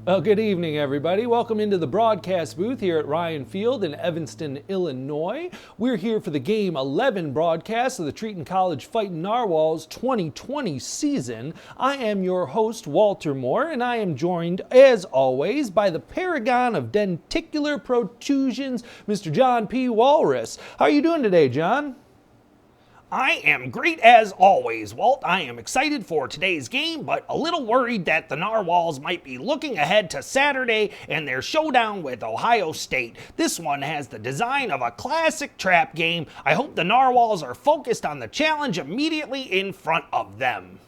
Well, good evening, everybody. Welcome into the broadcast booth here at Ryan Field in Evanston, Illinois. We're here for the Game 11 broadcast of the Treton College Fightin Narwhals 2020 season. I am your host, Walter Moore, and I am joined, as always, by the paragon of denticular protrusions, Mr. John P. Walrus. How are you doing today, John? I am great as always, Walt. I am excited for today's game, but a little worried that the Narwhals might be looking ahead to Saturday and their showdown with Ohio State. This one has the design of a classic trap game. I hope the Narwhals are focused on the challenge immediately in front of them.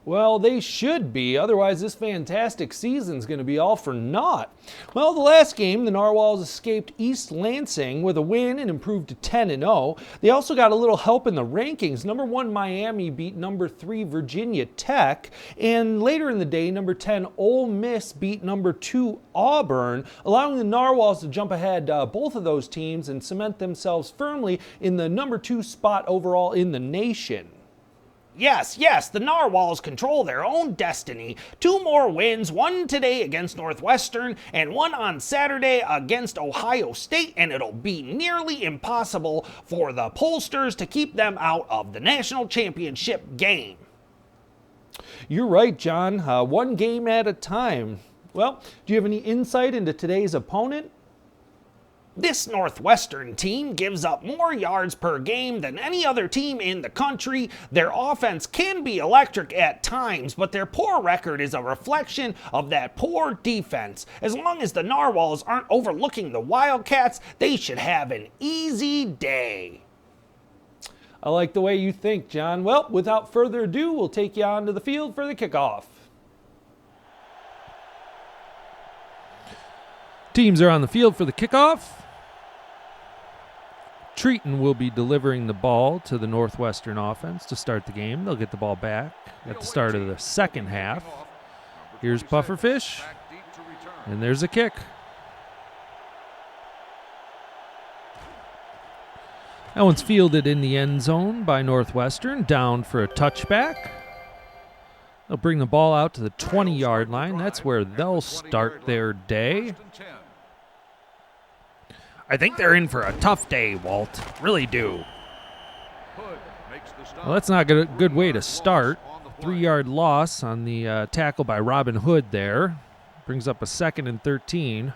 Well, they should be, otherwise this fantastic season's going to be all for naught. Well, the last game, the Narwhals escaped East Lansing with a win and improved to 10-0. They also got a little help in the rankings. Number 1 Miami beat number 3 Virginia Tech, and later in the day, number 10 Ole Miss beat number 2 Auburn, allowing the Narwhals to jump ahead both of those teams and cement themselves firmly in the number 2 spot overall in the nation. Yes, the Narwhals control their own destiny. 2 more wins, one today against Northwestern and one on Saturday against Ohio State, and it'll be nearly impossible for the pollsters to keep them out of the national championship game. You're right, John. One game at a time. Well, do you have any insight into today's opponent? This Northwestern team gives up more yards per game than any other team in the country. Their offense can be electric at times, but their poor record is a reflection of that poor defense. As long as the Narwhals aren't overlooking the Wildcats, they should have an easy day. I like the way you think, John. Well, without further ado, we'll take you onto the field for the kickoff. Teams are on the field for the kickoff. Treton will be delivering the ball to the Northwestern offense to start the game. They'll get the ball back at the start of the second half. Here's Pufferfish, and there's a kick. That one's fielded in the end zone by Northwestern, down for a touchback. They'll bring the ball out to the 20-yard line. That's where they'll start their day. I think they're in for a tough day, Walt. Really do. Well, that's not a good way to start. 3-yard loss on the tackle by Robin Hood there. Brings up a 2nd and 13.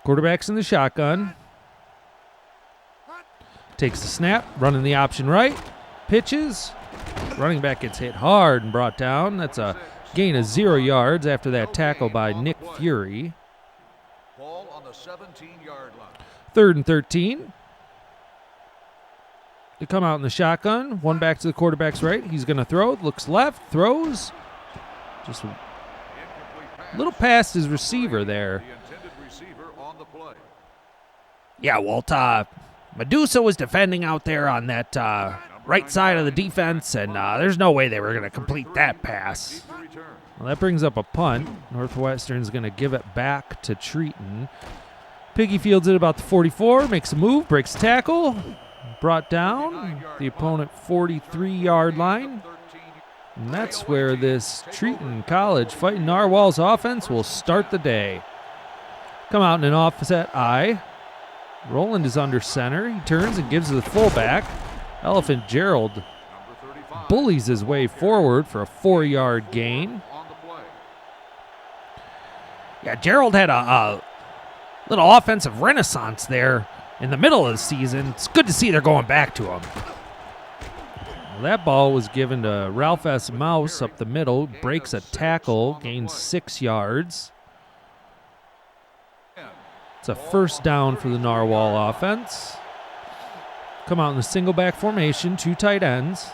Quarterback's in the shotgun. Takes the snap, running the option right. Pitches. Running back gets hit hard and brought down. That's a gain of 0 yards after that tackle by Nick Fury. Ball on the 17-yard line. 3rd and 13. They come out in the shotgun. One back to the quarterback's right. He's going to throw. Looks left. Throws. Just a little past his receiver there. Yeah, Walt. Medusa was defending out there on that right side of the defense, and there's no way they were going to complete that pass. Well, that brings up a punt. Northwestern's going to give it back to Treton. Piggy fields it about the 44, makes a move, breaks a tackle, brought down the opponent 43-yard line. And that's where this Treton College Fightin Narwhals offense will start the day. Come out in an offset I. Roland is under center. He turns and gives to the fullback. Elephant Gerald bullies his way forward for a 4-yard gain. Yeah, Gerald had a little offensive renaissance there in the middle of the season. It's good to see they're going back to him. Well, that ball was given to Ralph S. Mouse up the middle. Breaks a tackle, gains 6 yards. It's a 1st down for the Narwhal offense. Come out in the single back formation, 2 tight ends.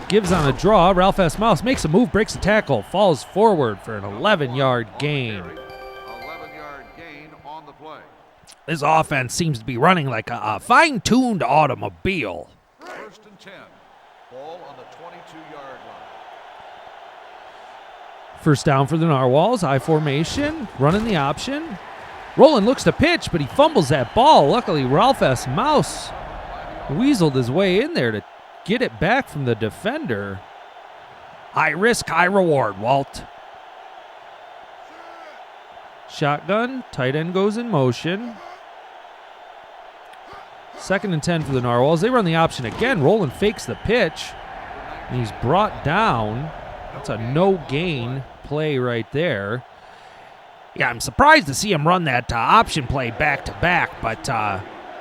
Gives on a draw. Ralph S. Mouse makes a move, breaks a tackle, falls forward for an 11-yard gain. 11-yard gain on the play. This offense seems to be running like a fine-tuned automobile. 1st and 10. Ball on the 22-yard line. 1st down for the Narwhals. I formation, running the option. Roland looks to pitch, but he fumbles that ball. Luckily, Ralph S. Mouse weaseled his way in there to get it back from the defender. High risk, high reward, Walt. Shotgun, tight end goes in motion. 2nd and 10 for the Narwhals. They run the option again. Roland fakes the pitch, and he's brought down. That's a no-gain play right there. Yeah, I'm surprised to see him run that option play back-to-back, but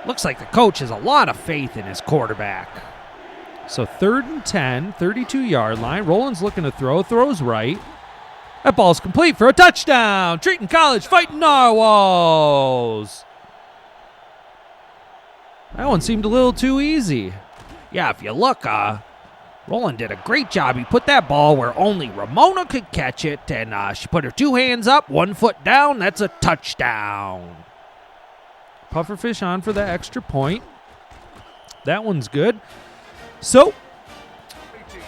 looks like the coach has a lot of faith in his quarterback. So 3rd and 10, 32-yard line. Roland's looking to throw, throws right. That ball's complete for a touchdown. Treton College Fightin Narwhals. That one seemed a little too easy. Yeah, if you look, Roland did a great job. He put that ball where only Ramona could catch it, and she put her 2 hands up, 1 foot down. That's a touchdown. Pufferfish on for the extra point. That one's good. So,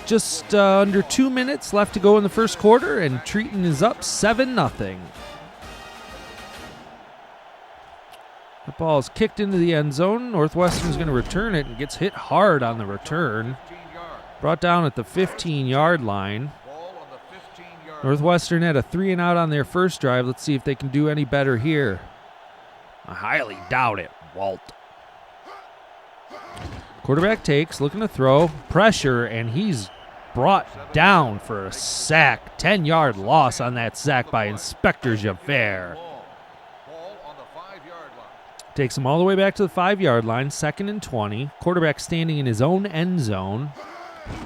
just under 2 minutes left to go in the first quarter, and Treton is up 7-0. The ball is kicked into the end zone. Northwestern's going to return it and gets hit hard on the return. Brought down at the 15-yard line. Northwestern had a 3-and-out on their first drive. Let's see if they can do any better here. I highly doubt it, Walt. Quarterback takes, looking to throw, pressure, and he's brought down for a sack. 10-yard loss on that sack by Inspector Javert. Takes him all the way back to the 5-yard line, 2nd and 20. Quarterback standing in his own end zone.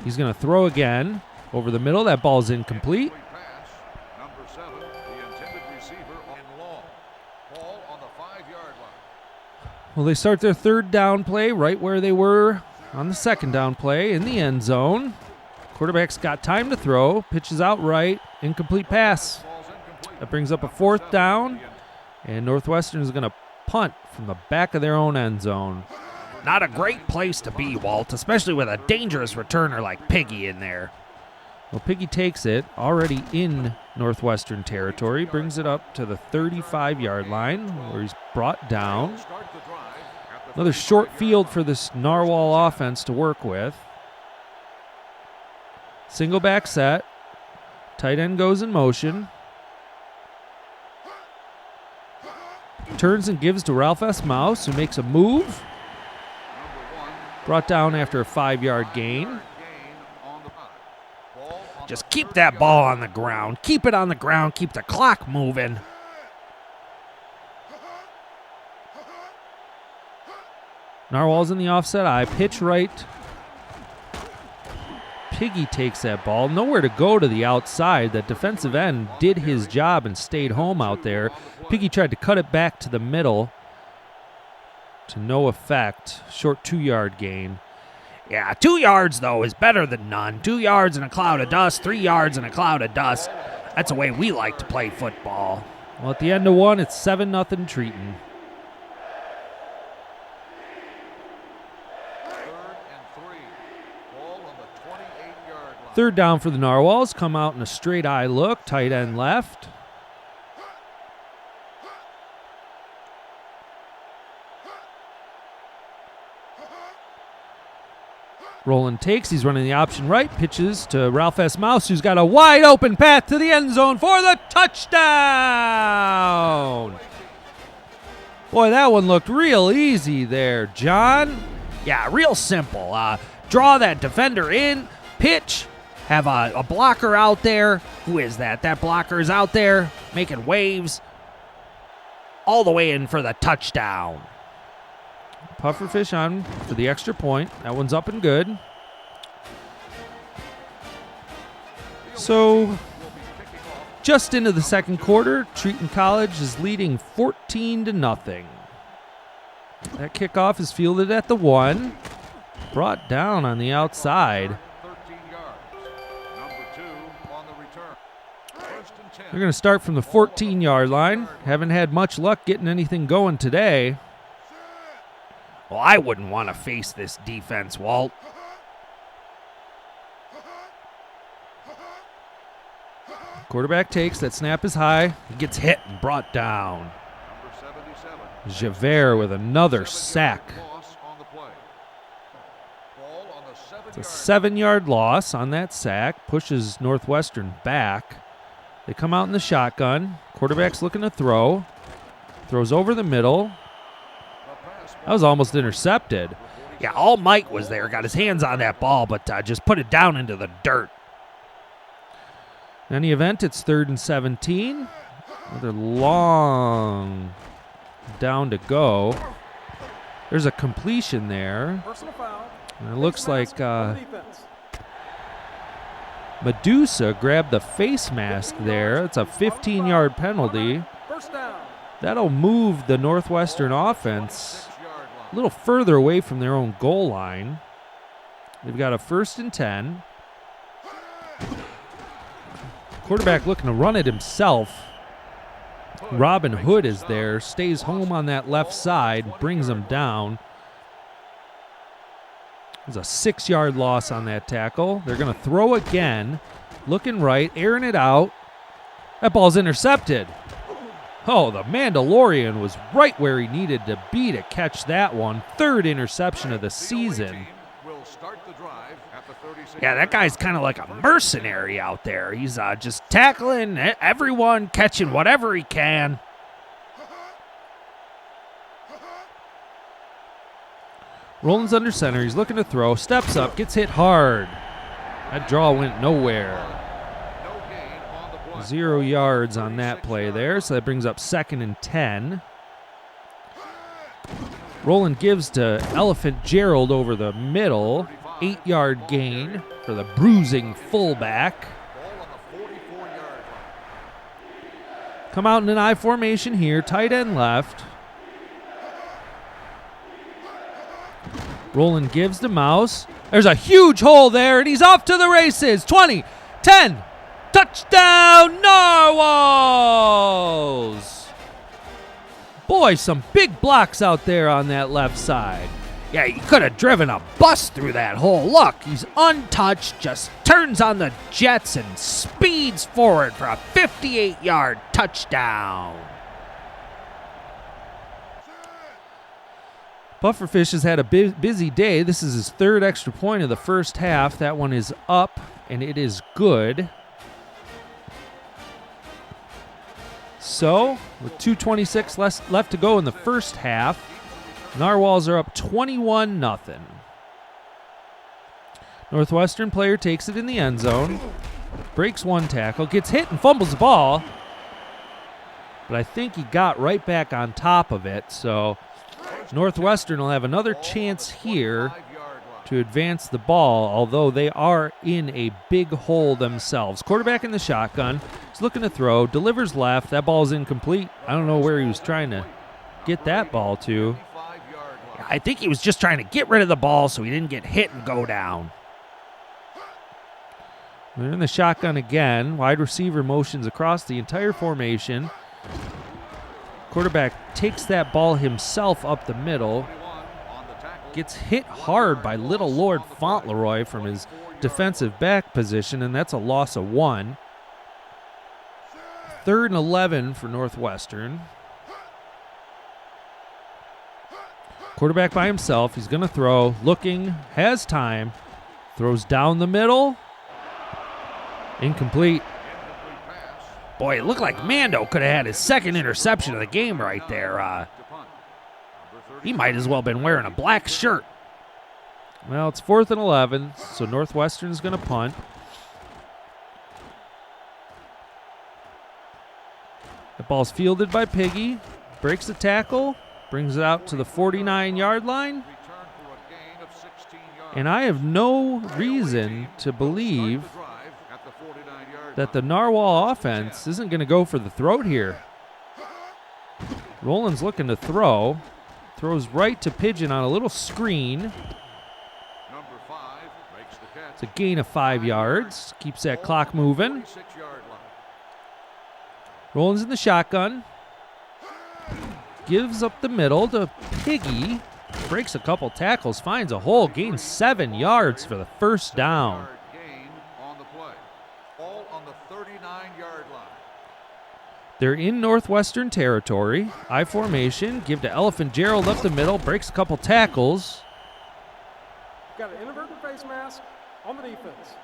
He's going to throw again over the middle. That ball's incomplete. Well, they start their 3rd down play right where they were on the 2nd down play in the end zone. Quarterback's got time to throw, pitches out right, incomplete pass. That brings up a 4th down, and Northwestern is going to punt from the back of their own end zone. Not a great place to be, Walt, especially with a dangerous returner like Piggy in there. Well, Piggy takes it, already in Northwestern territory, brings it up to the 35-yard line where he's brought down. Another short field for this Narwhal offense to work with. Single back set. Tight end goes in motion. Turns and gives to Ralph S. Mouse, who makes a move. Brought down after a 5-yard gain. Just keep that ball on the ground. Keep it on the ground. Keep the clock moving. Narwhal's in the offset eye. Pitch right. Piggy takes that ball. Nowhere to go to the outside. That defensive end did his job and stayed home out there. Piggy tried to cut it back to the middle. To no effect. Short 2-yard gain. Yeah, 2 yards, though, is better than none. 2 yards in a cloud of dust. 3 yards in a cloud of dust. That's the way we like to play football. Well, at the end of one, it's 7-0 Treton. 3rd down for the Narwhals. Come out in a straight eye look. Tight end left. Roland takes. He's running the option right. Pitches to Ralph S. Mouse, who's got a wide open path to the end zone for the touchdown. Boy, that one looked real easy there, John. Yeah, real simple. Draw that defender in, pitch, have a blocker out there. Who is that? That blocker is out there making waves all the way in for the touchdown. Pufferfish on for the extra point. That one's up and good. So, just into the second quarter, Treton College is leading 14-0. That kickoff is fielded at the 1. Brought down on the outside. They're going to start from the 14-yard line. Haven't had much luck getting anything going today. Well, I wouldn't want to face this defense, Walt. Quarterback takes. That snap is high. He gets hit and brought down. Javert with another sack. It's a 7-yard loss on that sack. Pushes Northwestern back. They come out in the shotgun. Quarterback's looking to throw. Throws over the middle. That was almost intercepted. Yeah, all Mike was there, got his hands on that ball, but just put it down into the dirt. In any event, it's 3rd and 17. Another long down to go. There's a completion there. And it looks like Medusa grabbed the face mask there. It's a 15-yard penalty. That'll move the Northwestern offense a little further away from their own goal line. They've got a 1st and 10. Quarterback looking to run it himself. Robin Hood is there, stays home on that left side, brings him down. There's a 6-yard loss on that tackle. They're going to throw again. Looking right, airing it out. That ball's intercepted. Oh, the Mandalorian was right where he needed to be to catch that one. 3rd interception of the season. Yeah, that guy's kind of like a mercenary out there. He's just tackling everyone, catching whatever he can. Rollins under center. He's looking to throw. Steps up. Gets hit hard. That draw went nowhere. 0 yards on that play there, so that brings up 2nd and 10. Roland gives to Elephant Gerald over the middle. 8-yard gain for the bruising fullback. Come out in an I formation here. Tight end left. Roland gives to Mouse. There's a huge hole there, and he's off to the races. 20, 10, touchdown Narwhals! Boy, some big blocks out there on that left side. Yeah, he could have driven a bus through that hole. Look, he's untouched, just turns on the jets and speeds forward for a 58-yard touchdown. Pufferfish has had a busy day. This is his 3rd extra point of the first half. That one is up, and it is good. So, with 2:26 left to go in the first half, Narwhals are up 21-0. Northwestern player takes it in the end zone, breaks one tackle, gets hit and fumbles the ball, but I think he got right back on top of it, so Northwestern will have another chance here to advance the ball, although they are in a big hole themselves. Quarterback in the shotgun. He's looking to throw. Delivers left. That ball's incomplete. I don't know where he was trying to get that ball to. I think he was just trying to get rid of the ball so he didn't get hit and go down. They're in the shotgun again. Wide receiver motions across the entire formation. Quarterback takes that ball himself up the middle. Gets hit hard by Little Lord Fauntleroy from his defensive back position, and that's a loss of 1. 3rd and 11 for Northwestern. Quarterback by himself. He's going to throw. Looking. Has time. Throws down the middle. Incomplete. Boy, it looked like Mando could have had his 2nd interception of the game right there. He might as well have been wearing a black shirt. Well, it's 4th and 11, so Northwestern's going to punt. The ball's fielded by Piggy. Breaks the tackle. Brings it out to the 49-yard line. And I have no reason to believe that the Narwhal offense isn't going to go for the throat here. Roland's looking to throw. Throws right to Pigeon on a little screen. It's a gain of 5 yards. Keeps that clock moving. Roland's in the shotgun. Gives up the middle to Piggy. Breaks a couple tackles. Finds a hole. Gains 7 yards for the first down. They're in Northwestern territory. I formation. Give to Elephant Gerald up the middle. Breaks a couple tackles. Got an inadvertent face face mask on the defense.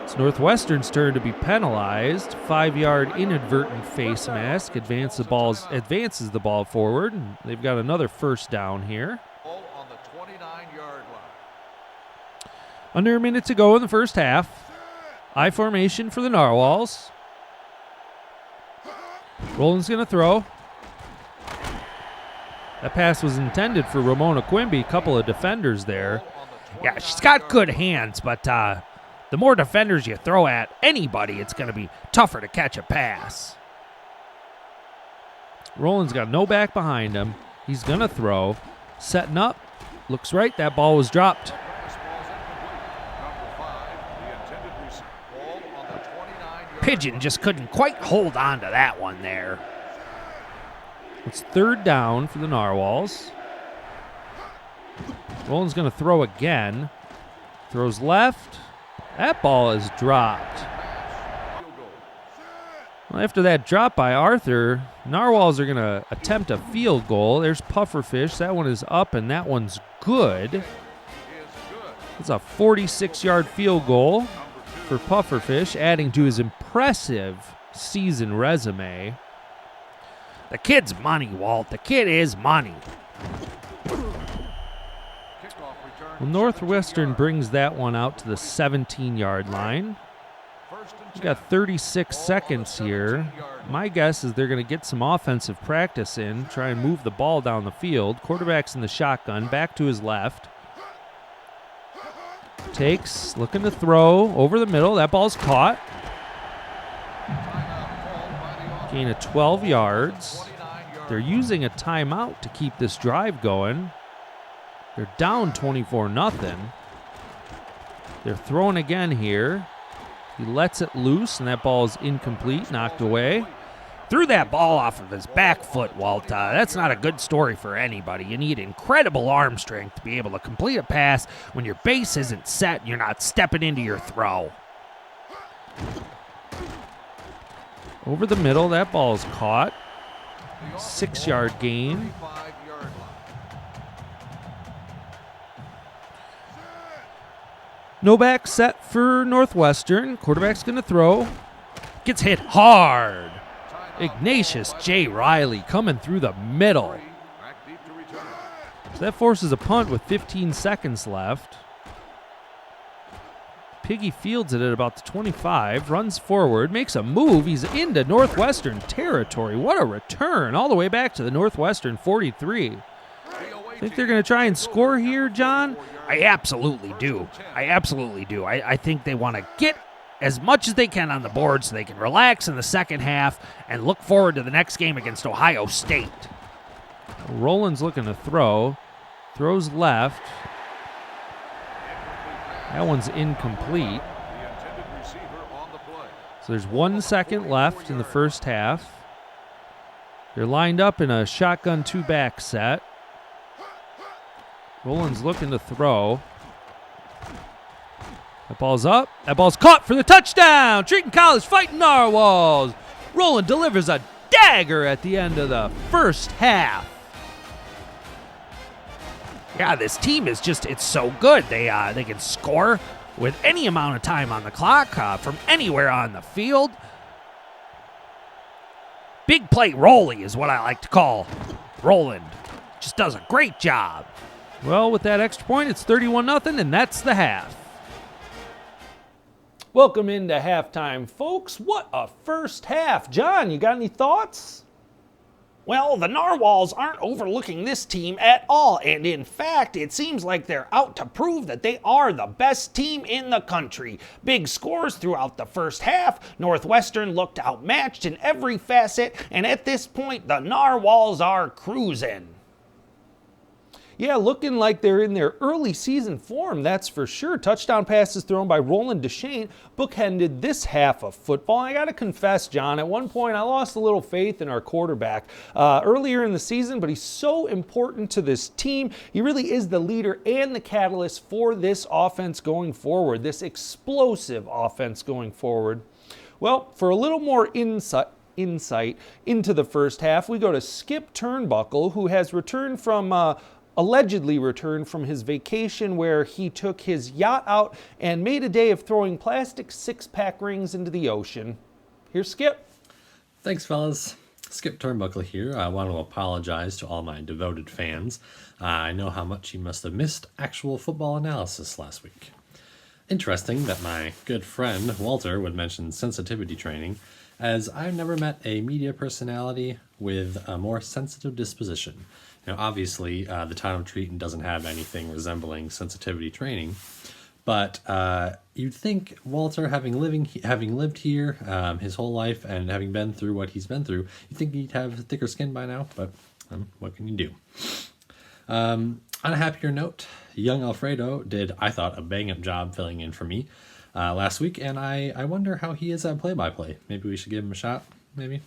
It's Northwestern's turn to be penalized. 5-yard inadvertent face mask advances the ball forward. And they've got another first down here. Ball on the 29-yard line. Under a minute to go in the first half. I formation for the Narwhals. Roland's going to throw. That pass was intended for Ramona Quimby. A couple of defenders there. Yeah, she's got good hands, but the more defenders you throw at anybody, it's going to be tougher to catch a pass. Roland's got no back behind him. He's going to throw. Setting up. Looks right. That ball was dropped. Pigeon just couldn't quite hold on to that one there. It's third down for the Narwhals. Roland's going to throw again. Throws left. That ball is dropped. Well, after that drop by Arthur, Narwhals are going to attempt a field goal. There's Pufferfish. That one is up, and that one's good. It's a 46-yard field goal for Pufferfish, adding to his impressive season resume. The kid's money, Walt. The kid is money. Well, Northwestern brings that one out to the 17-yard line. We've got 36 seconds here. My guess is they're going to get some offensive practice in, try and move the ball down the field. Quarterback's in the shotgun, back to his left. Takes, looking to throw over the middle. That ball's caught. Gain of 12 yards. They're using a timeout to keep this drive going. They're down 24-0. They're throwing again here. He lets it loose, and that ball is incomplete, knocked away. Threw that ball off of his back foot, Walt. That's not a good story for anybody. You need incredible arm strength to be able to complete a pass when your base isn't set and you're not stepping into your throw. Over the middle, that ball is caught. 6-yard gain. No back set for Northwestern. Quarterback's going to throw. Gets hit hard. Ignatius J. Riley coming through the middle. So that forces a punt with 15 seconds left. Piggy fields it at about the 25, runs forward, makes a move. He's into Northwestern territory. What a return all the way back to the Northwestern 43. Think they're going to try and score here, John? I absolutely do. I think they want to get as much as they can on the board so they can relax in the second half and look forward to the next game against Ohio State. Roland's looking to throw. Throws left. That one's incomplete. So there's 1 second left in the first half. They're lined up in a shotgun 2-back set. Roland's looking to throw. That ball's up. That ball's caught for the touchdown. Treton College Fightin Narwhals. Roland delivers a dagger at the end of the first half. Yeah, this team is it's so good. They can score with any amount of time on the clock from anywhere on the field. Big play Rolly is what I like to call Roland. Just does a great job. Well, with that extra point, it's 31-0, and that's the half. Welcome into halftime, folks. What a first half. John, you got any thoughts? Well, the Narwhals aren't overlooking this team at all, and in fact, it seems like they're out to prove that they are the best team in the country. Big scores throughout the first half. Northwestern looked outmatched in every facet, and at this point, the Narwhals are cruising. Yeah, looking like they're in their early season form, that's for sure. Touchdown passes thrown by Roland Deshane bookended this half of football. I got to confess, John, at one point I lost a little faith in our quarterback earlier in the season, but he's so important to this team. He really is the leader and the catalyst for this offense going forward, this explosive offense going forward. Well, for a little more insight into the first half, we go to Skip Turnbuckle, who has returned from allegedly returned from his vacation where he took his yacht out and made a day of throwing plastic six-pack rings into the ocean. Here's Skip. Thanks, fellas. Skip Turnbuckle here. I want to apologize to all my devoted fans. I know how much you must have missed actual football analysis last week. Interesting that my good friend Walter would mention sensitivity training, as I've never met a media personality with a more sensitive disposition. Now, obviously, the town of Treton doesn't have anything resembling sensitivity training, but you'd think Walter, having lived here his whole life and having been through what he's been through, you'd think he'd have thicker skin by now, but what can you do? On a happier note, young Alfredo did, I thought, a bang-up job filling in for me last week, and I wonder how he is at play-by-play. Maybe we should give him a shot, maybe?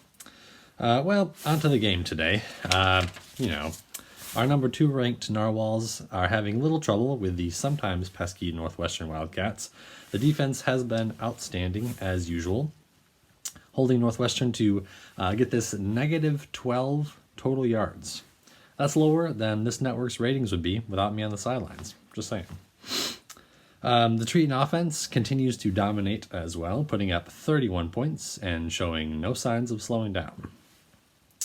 Well, on to the game today. Our number 2 ranked Narwhals are having little trouble with the sometimes pesky Northwestern Wildcats. The defense has been outstanding as usual, holding Northwestern to get this negative 12 total yards. That's lower than this network's ratings would be without me on the sidelines. Just saying. The Treton offense continues to dominate as well, putting up 31 points and showing no signs of slowing down.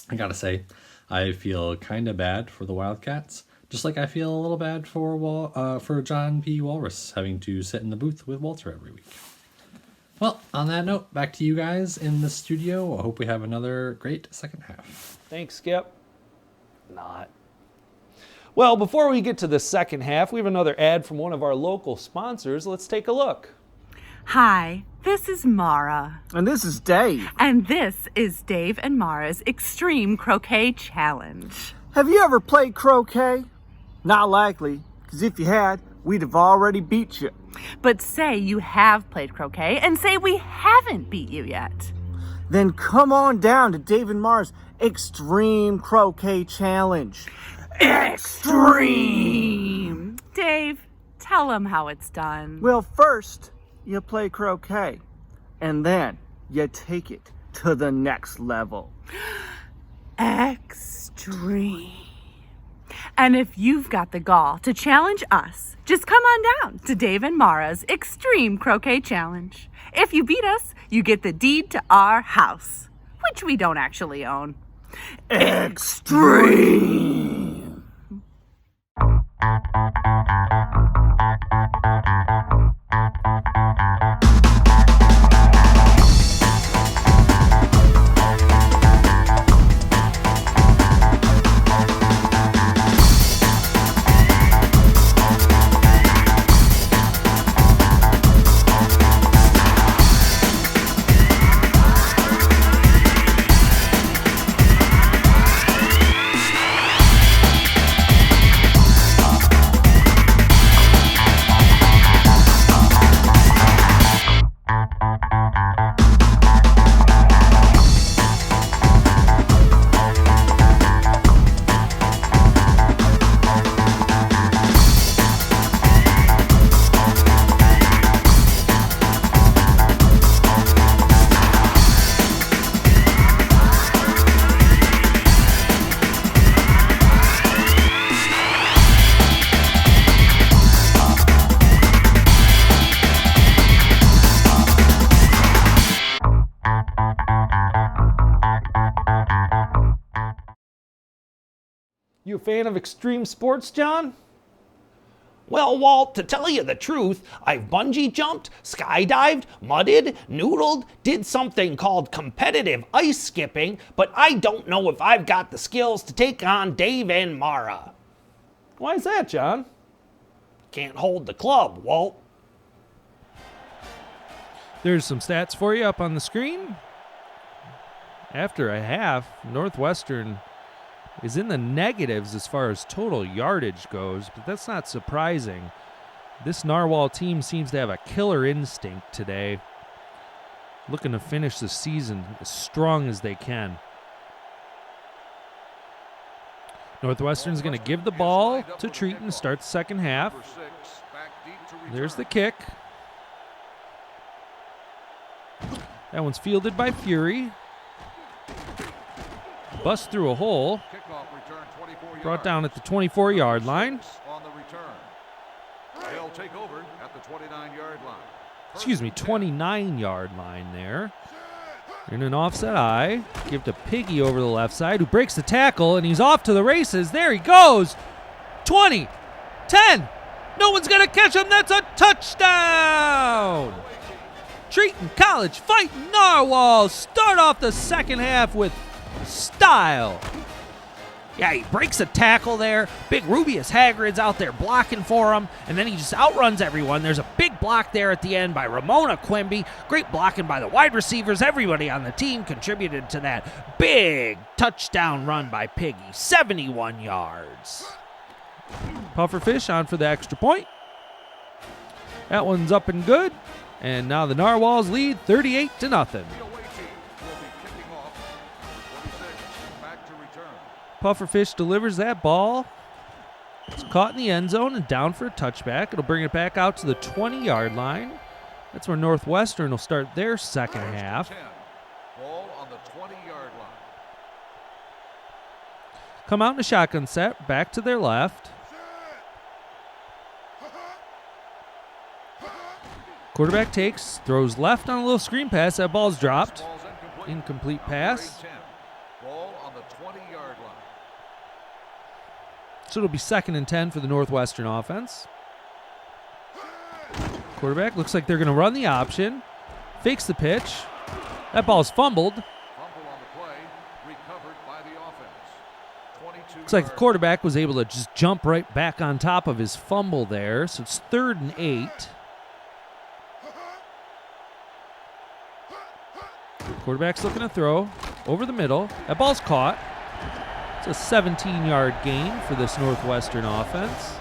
I gotta say, I feel kind of bad for the Wildcats, just like I feel a little bad for John P. Walrus having to sit in the booth with Walter every week. Well, on that note, back to you guys in the studio. I hope we have another great second half. Thanks, Skip. Not. Well, before we get to the second half, we have another ad from one of our local sponsors. Let's take a look. Hi, this is Mara. And this is Dave. And this is Dave and Mara's Extreme Croquet Challenge. Have you ever played croquet? Not likely, because if you had, we'd have already beat you. But say you have played croquet and say we haven't beat you yet. Then come on down to Dave and Mara's Extreme Croquet Challenge. Extreme! Dave, tell them how it's done. Well, first, you play croquet, and then you take it to the next level. Extreme. And if you've got the gall to challenge us, just come on down to Dave and Mara's Extreme Croquet Challenge. If you beat us, you get the deed to our house, which we don't actually own. Extreme! You a fan of extreme sports, John? Well, Walt, to tell you the truth, I've bungee jumped, skydived, mudded, noodled, did something called competitive ice skipping, but I don't know if I've got the skills to take on Dave and Mara. Why is that, John? Can't hold the club, Walt. There's some stats for you up on the screen. After a half, Northwestern is in the negatives as far as total yardage goes, but that's not surprising. This Narwhal team seems to have a killer instinct today, looking to finish the season as strong as they can. Northwestern's going to give the ball to Treton to start the second half. There's the kick. That one's fielded by Fury. Bust through a hole. Kickoff return 24 Brought down at the 24-yard line. On the return. They'll take over at the 29-yard line. Excuse me, 29-yard line there. In an offset eye. Give to Piggy over the left side, who breaks the tackle, and he's off to the races. There he goes. 20, 10. No one's going to catch him. That's a touchdown. Treton College Fightin Narwhals start off the second half with style. Yeah, he breaks a tackle there. Big Rubius Hagrid's out there blocking for him, and then he just outruns everyone. There's a big block there at the end by Ramona Quimby. Great blocking by the wide receivers. Everybody on the team contributed to that big touchdown run by Piggy. 71 yards. Pufferfish on for the extra point. That one's up and good. And now the Narwhals lead 38-0. The away team will be kicking off. 46 back to return. Pufferfish delivers that ball. It's caught in the end zone and down for a touchback. It'll bring it back out to the 20-yard line. That's where Northwestern will start their second half. 10. Ball on the 20-yard line. Come out in a shotgun set, back to their left. Quarterback takes, throws left on a little screen pass. That ball's dropped. Ball's Incomplete pass. 10. Ball on the 20-yard line. So it'll be 2nd and 10 for the Northwestern offense. Quarterback looks like they're going to run the option. Fakes the pitch. That ball's fumbled. Fumble on the play, recovered by the offense. 22. Looks like the quarterback was able to just jump right back on top of his fumble there. So it's 3rd and 8. Quarterback's looking to throw over the middle. That ball's caught. It's a 17-yard gain for this Northwestern offense.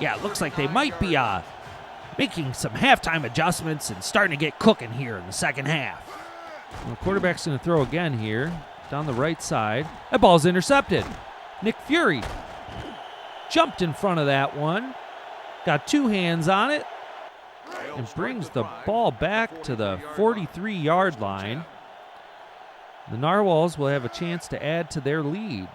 Yeah, it looks like they might be making some halftime adjustments and starting to get cooking here in the second half. Well, the quarterback's going to throw again here down the right side. That ball's intercepted. Nick Fury jumped in front of that one. Got 2 hands on it and brings the ball back to the 43-yard line. The Narwhals will have a chance to add to their lead.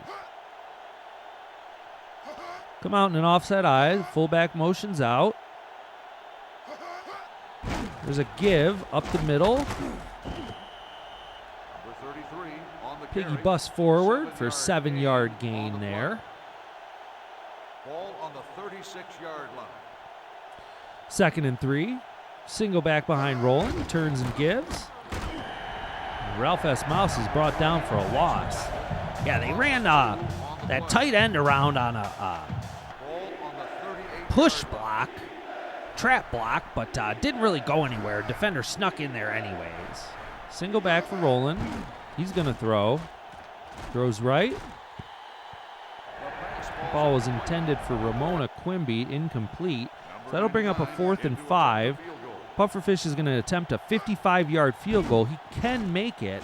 Come out in an offset eye. Fullback motions out. There's a give up the middle. Number 33 on the Piggy carry. busts forward for a 7-yard 7-yard on gain the there. play. Ball on the 36-yard line. 2nd and 3. Single back behind Roland. Turns and gives. Ralph S. Mouse is brought down for a loss. Yeah, they ran that tight end around on a Ball on the 38. push block, trap block, but didn't really go anywhere. Defender snuck in there anyways. Single back for Roland. He's going to throw. Throws right. The ball was intended for Ramona Quimby, incomplete. So that'll bring up a 4th and 5. Pufferfish is going to attempt a 55-yard field goal. He can make it,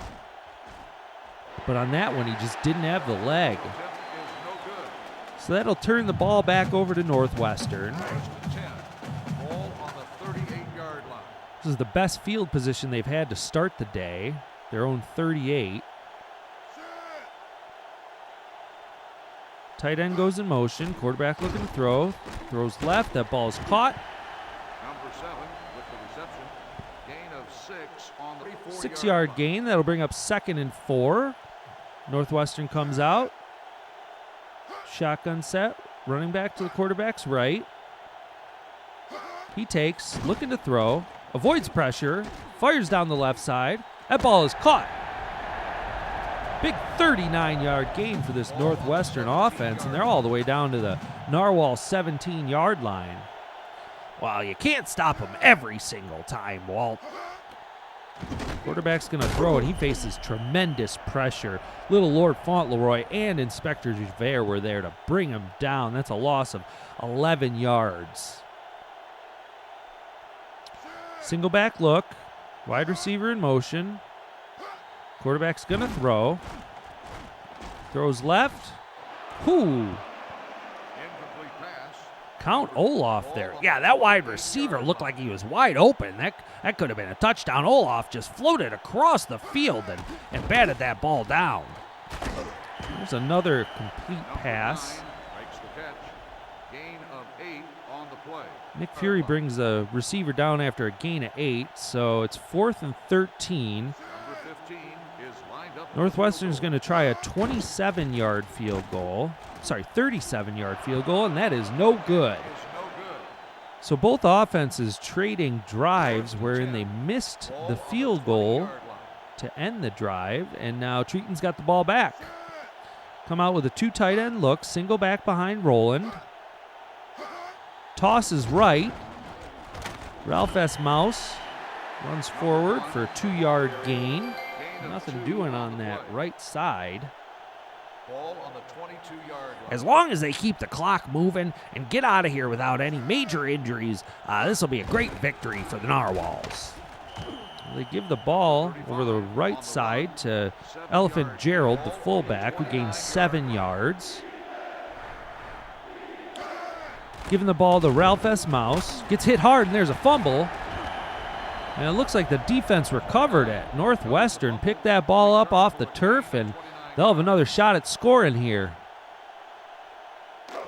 but on that one, he just didn't have the leg. So that'll turn the ball back over to Northwestern. 10. Ball on the 38-yard line. This is the best field position they've had to start the day, their own 38. Tight end goes in motion. Quarterback looking to throw. Throws left. That ball is caught. Number 7 with the reception. Gain of 6 on the 6-yard gain. That'll bring up 2nd and 4. Northwestern comes out. Shotgun set. Running back to the quarterback's right. He takes. Looking to throw. Avoids pressure. Fires down the left side. That ball is caught. Big 39-yard gain for this Northwestern offense, and they're all the way down to the Narwhal 17-yard line. Well, you can't stop them every single time, Walt. Quarterback's going to throw it. He faces tremendous pressure. Little Lord Fauntleroy and Inspector Javert were there to bring him down. That's a loss of 11 yards. Single back look. Wide receiver in motion. Quarterback's going to throw. Throws left. Incomplete pass. Count Olaf there. Yeah, that wide receiver looked like he was wide open. That could have been a touchdown. Olaf just floated across the field and batted that ball down. There's another complete pass. Nick Fury brings the receiver down after a gain of 8, so it's 4th and 13. Number 15 is lined up. Northwestern's going to try a 27-yard field goal. Sorry, 37-yard field goal, and that is no good. It's no good. So both offenses trading drives wherein they missed the field goal to end the drive, and now Treton's got the ball back. Come out with a 2 tight end look, single back behind Roland. Toss is right. Ralph S. Mouse runs forward for a 2-yard gain. Nothing doing on that right side. Ball on the 22-yard line. As long as they keep the clock moving and get out of here without any major injuries, this will be a great victory for the Narwhals. They give the ball over the right side to Elephant Gerald, the fullback, who gains 7 yards. Giving the ball to Ralph S. Mouse. Gets hit hard, and there's a fumble. And it looks like the defense recovered it. Northwestern picked that ball up off the turf, and they'll have another shot at scoring here.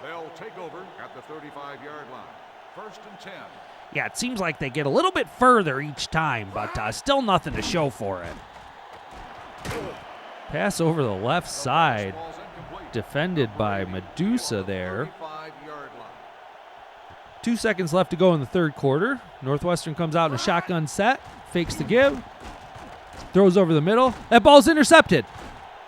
They'll take over at the 35-yard line. 1st and 10. Yeah, it seems like they get a little bit further each time, but still nothing to show for it. Pass over the left side. Ball's incomplete. Defended by Medusa there. 35-yard line. 2 seconds left to go in the third quarter. Northwestern comes out in a shotgun set, fakes the give, throws over the middle. That ball's intercepted.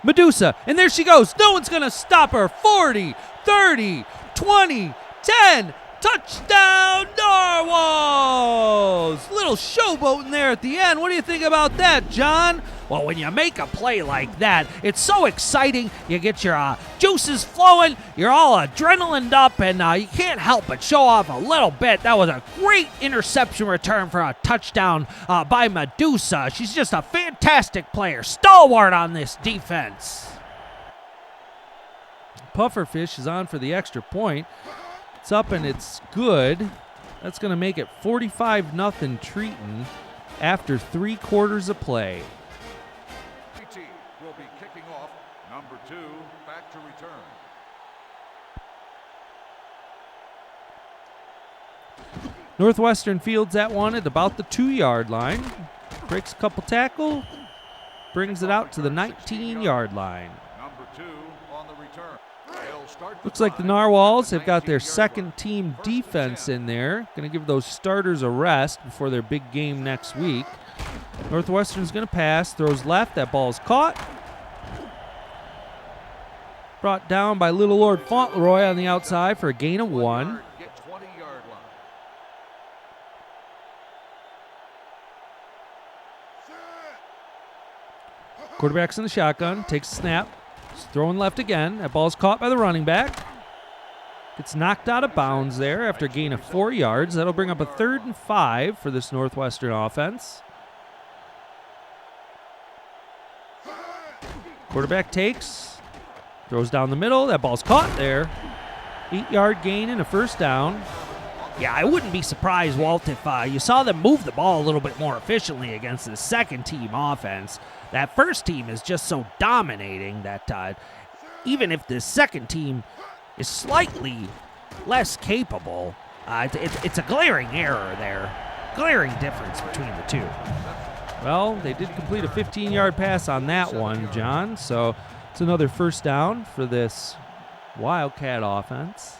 Medusa, and there she goes. No one's going to stop her. 40, 30, 20, 10. Touchdown, Narwhals! Little showboating there at the end. What do you think about that, John? Well, when you make a play like that, it's so exciting. You get your juices flowing, you're all adrenalined up, and you can't help but show off a little bit. That was a great interception return for a touchdown by Medusa. She's just a fantastic player, stalwart on this defense. Pufferfish is on for the extra point. It's up and it's good. That's going to make it 45-0 Treton after 3 quarters of play. PT will be kicking off. Number 2 back to return. Northwestern fields that one at about the 2-yard line. Breaks a couple tackle. Brings it out to the 19-yard line. Number 2 on the return. They'll start Looks like the Narwhals have got their second team defense in there. Going to give those starters a rest before their big game next week. Northwestern's going to pass, throws left. That ball is caught. Brought down by Little Lord Fauntleroy on the outside for a gain of 1. Get 20-yard line. Quarterback's in the shotgun, takes a snap. He's throwing left again. That ball's caught by the running back. Gets knocked out of bounds there after a gain of 4 yards. That'll bring up a 3rd and 5 for this Northwestern offense. Quarterback takes, throws down the middle. That ball's caught there. 8-yard gain and a first down. Yeah, I wouldn't be surprised, Walt, if you saw them move the ball a little bit more efficiently against the second team offense. That first team is just so dominating that even if the second team is slightly less capable, it's a glaring error there. Glaring difference between the two. Well, they did complete a 15-yard pass on that one, John, so it's another first down for this Wildcat offense.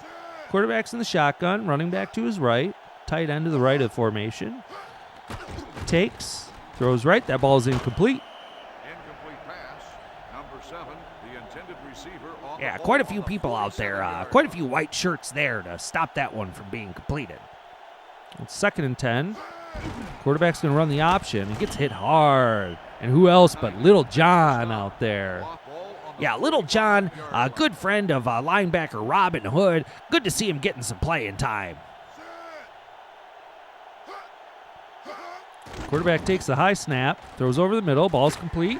Quarterback's in the shotgun, running back to his right, tight end to the right of the formation. Takes, throws right, that ball is incomplete. Incomplete pass. Number 7, the intended receiver on Yeah, the quite a ball few on the people out there, 47-yard quite a few white shirts there to stop that one from being completed. It's 2nd and 10. Quarterback's going to run the option. He gets hit hard. And who else but Little John out there? Yeah, Little John, a good friend of linebacker Robin Hood. Good to see him getting some playing time. Quarterback takes the high snap, throws over the middle, ball's complete.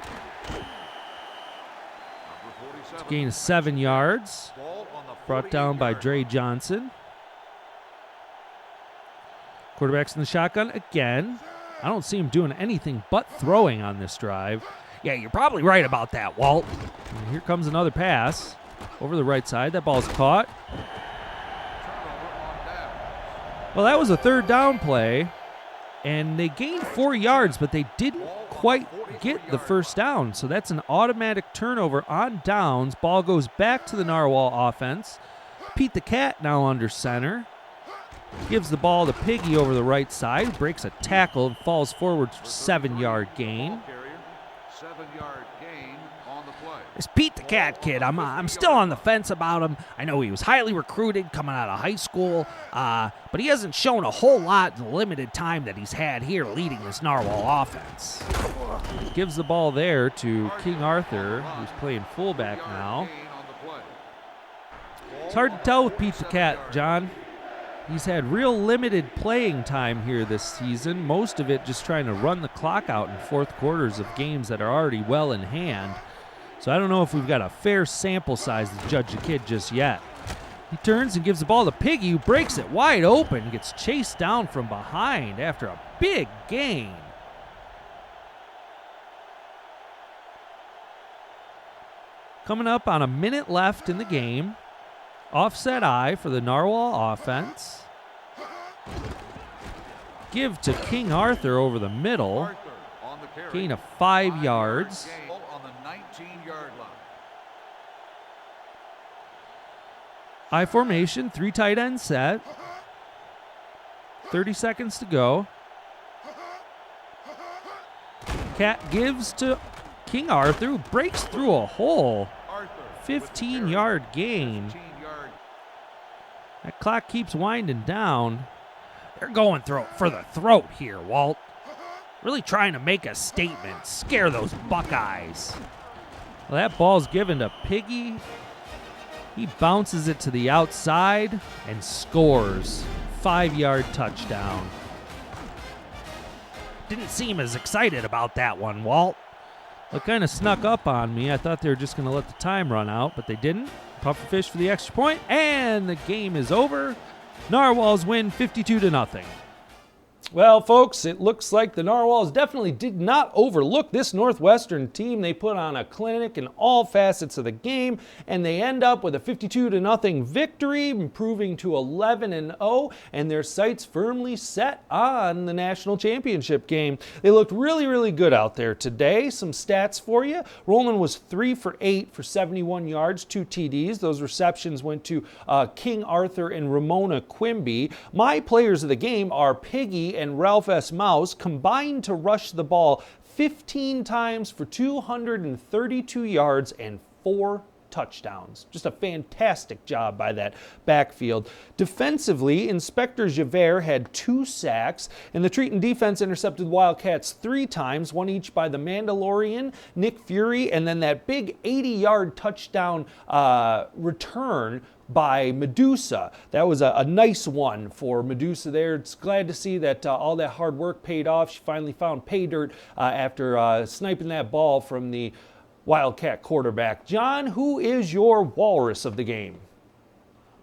It's a gain of 7 yards. Brought down by Dre Johnson. Quarterback's in the shotgun again. I don't see him doing anything but throwing on this drive. Yeah, you're probably right about that, Walt. And here comes another pass over the right side. That ball's caught. Well, that was a third down play, and they gained 4 yards, but they didn't quite get the first down. So that's an automatic turnover on downs. Ball goes back to the Narwhal offense. Pete the Cat now under center. Gives the ball to Piggy over the right side. Breaks a tackle and falls forward for 7-yard gain. 7-yard gain on the play. This Pete the Cat kid, I'm still on the fence about him. I know he was highly recruited coming out of high school, but he hasn't shown a whole lot in the limited time that he's had here leading this Narwhal offense. Gives the ball there to King Arthur, who's playing fullback now. It's hard to tell with Pete the Cat, John. He's had real limited playing time here this season, most of it just trying to run the clock out in fourth quarters of games that are already well in hand. So I don't know if we've got a fair sample size to judge the kid just yet. He turns and gives the ball to Piggy, who breaks it wide open, gets chased down from behind after a big gain. Coming up on a minute left in the game. Offset eye for the Narwhal offense. Give to King Arthur over the middle. Gain of 5 yards. On the 19-yard line. I formation, 3 tight end set. 30 seconds to go. Cat gives to King Arthur, who breaks through a hole. 15-yard gain. That clock keeps winding down. They're going for the throat here, Walt. Really trying to make a statement, scare those Buckeyes. Well, that ball's given to Piggy. He bounces it to the outside and scores. 5-yard touchdown. Didn't seem as excited about that one, Walt. It kind of snuck up on me. I thought they were just going to let the time run out, but they didn't. Pufferfish for the extra point, and the game is over. Narwhals win 52-0. Well, folks, it looks like the Narwhals definitely did not overlook this Northwestern team. They put on a clinic in all facets of the game, and they end up with a 52-0 victory, improving to 11-0, and their sights firmly set on the national championship game. They looked really, really good out there today. Some stats for you. Roland was 3 for 8 for 71 yards, 2 TDs. Those receptions went to King Arthur and Ramona Quimby. My players of the game are Piggy and Ralph S. Mouse, combined to rush the ball 15 times for 232 yards and 4 touchdowns. Just a fantastic job by that backfield. Defensively, Inspector Javert had 2 sacks, and the Treton defense intercepted Wildcats 3 times, one each by the Mandalorian, Nick Fury, and then that big 80-yard touchdown return by Medusa. That was a nice one for Medusa there. It's glad to see that all that hard work paid off. She finally found pay dirt after sniping that ball from the Wildcat quarterback. John, who is your walrus of the game?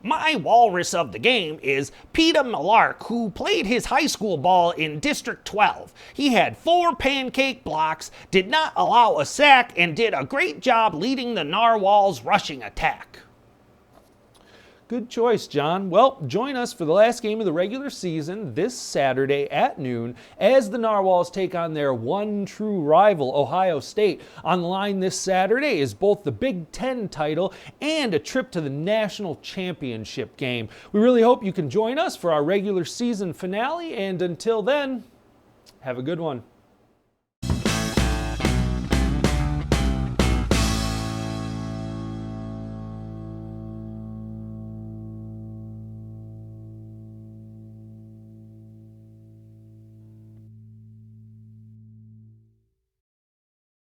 My walrus of the game is Peter Millark, who played his high school ball in District 12. He had 4 pancake blocks, did not allow a sack, and did a great job leading the Narwhals' rushing attack. Good choice, John. Well, join us for the last game of the regular season this Saturday at noon as the Narwhals take on their one true rival, Ohio State. On the line this Saturday is both the Big Ten title and a trip to the national championship game. We really hope you can join us for our regular season finale, and until then, have a good one.